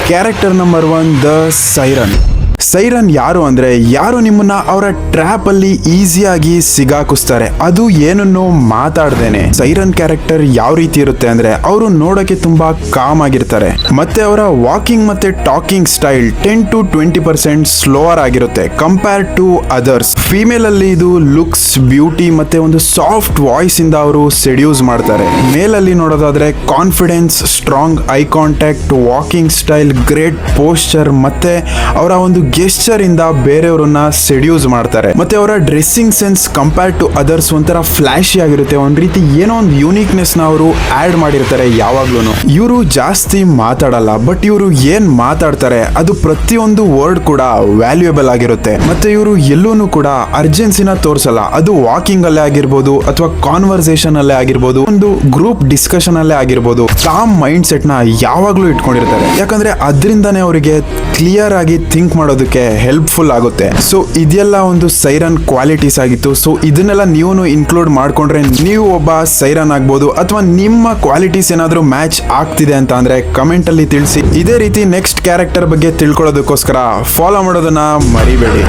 Character number 1 the siren. Siren ಯಾರು ಅಂದ್ರೆ ಯಾರು ನಿಮ್ಮನ್ನ ಅವರ ಟ್ರ್ಯಾಪ್ ಅಲ್ಲಿ ಈಸಿಯಾಗಿ ಸಿಗಾಕಿಸ್ತಾರೆ, ಅದು ಏನನ್ನು ಮಾತಾಡ್ದೇನೆ. ಸೈರನ್ ಕ್ಯಾರೆಕ್ಟರ್ ಯಾವ ರೀತಿ ಇರುತ್ತೆ ಅಂದ್ರೆ ಅವರು ನೋಡಕ್ಕೆ ತುಂಬಾ ಕಾಮ್ ಆಗಿರ್ತಾರೆ, ಮತ್ತೆ ಅವರ ವಾಕಿಂಗ್ ಮತ್ತೆ ಟಾಕಿಂಗ್ ಸ್ಟೈಲ್ 10 to 20% ಸ್ಲೋವರ್ ಆಗಿರುತ್ತೆ ಕಂಪೇರ್ ಟು ಅದರ್ಸ್. ಫಿಮೇಲ್ ಅಲ್ಲಿ ಇದು ಲುಕ್ಸ್, ಬ್ಯೂಟಿ ಮತ್ತೆ ಒಂದು ಸಾಫ್ಟ್ ವಾಯ್ಸ್ ಇಂದ ಅವರು ಸೆಡ್ಯೂಸ್ ಮಾಡ್ತಾರೆ. ಮೇಲ್ ಅಲ್ಲಿ ನೋಡೋದಾದ್ರೆ confidence, strong eye contact, walking style, great posture ಮತ್ತೆ ಅವರ ಒಂದು ಗೆಸ್ಚರ್ ಇಂದ ಬೇರೆಯವರನ್ನ ಸೆಡ್ಯೂಸ್ ಮಾಡ್ತಾರೆ. ಮತ್ತೆ ಅವರ dressing sense compare to others ಒಂಥರ ಫ್ಲಾಶಿ ಆಗಿರುತ್ತೆ, ಒಂದ್ ರೀತಿ ಏನೋ ಒಂದು ಯೂನಿಕ್ನೆಸ್ ನ ಅವರು ಆಡ್ ಮಾಡಿರ್ತಾರೆ ಯಾವಾಗ್ಲೂ. ಇವರು ಜಾಸ್ತಿ ಮಾತಾಡಲ್ಲ, ಬಟ್ ಇವರು ಏನ್ ಮಾತಾಡ್ತಾರೆ ಅದು ಪ್ರತಿಯೊಂದು ವರ್ಡ್ ಕೂಡ ವ್ಯಾಲ್ಯೂಯಬಲ್ ಆಗಿರುತ್ತೆ. ಮತ್ತೆ ಇವರು ಎಲ್ಲೂನು ಕೂಡ ಅರ್ಜೆನ್ಸಿನ ತೋರಿಸಲ್ಲ, ಅದು ವಾಕಿಂಗ್ ಅಲ್ಲೇ ಆಗಿರ್ಬೋದು ಅಥವಾ ಕಾನ್ವರ್ಸೇಷನ್ ಅಲ್ಲೇ ಆಗಿರ್ಬೋದು, ಒಂದು ಗ್ರೂಪ್ ಡಿಸ್ಕಷನ್ ಅಲ್ಲೇ ಆಗಿರ್ಬೋದು, ಕಾಮ್ ಮೈಂಡ್ ಸೆಟ್ ನ ಯಾವಾಗ್ಲೂ ಇಟ್ಕೊಂಡಿರ್ತಾರೆ. ಯಾಕಂದ್ರೆ ಅದರಿಂದಾನೇ ಅವರಿಗೆ ಕ್ಲಿಯರ್ ಆಗಿ ಥಿಂಕ್ ಮಾಡೋದಕ್ಕೆ ಹೆಲ್ಪ್ಫುಲ್ ಆಗುತ್ತೆ. ಸೊ ಇದೆಲ್ಲ ಒಂದು ಸೈರನ್ ಕ್ವಾಲಿಟೀಸ್ ಆಗಿತ್ತು. ಸೊ ಇದನ್ನೆಲ್ಲ ನೀವು ಇನ್ಕ್ಲೂಡ್ ಮಾಡ್ಕೊಂಡ್ರೆ ನೀವು ಒಬ್ಬ ಸೈರನ್ ಆಗ್ಬೋದು, ಅಥವಾ ನಿಮ್ಮ ಕ್ವಾಲಿಟೀಸ್ ಏನಾದ್ರೂ ಮ್ಯಾಚ್ ಆಗ್ತಿದೆ ಅಂತ ಅಂದ್ರೆ ಕಮೆಂಟ್ ಅಲ್ಲಿ ತಿಳಿಸಿ. ಇದೇ ರೀತಿ ನೆಕ್ಸ್ಟ್ ಕ್ಯಾರೆಕ್ಟರ್ ಬಗ್ಗೆ ತಿಳ್ಕೊಳ್ಳೋದಕ್ಕೋಸ್ಕರ ಫಾಲೋ ಮಾಡೋದನ್ನ ಮರಿಬೇಡಿ.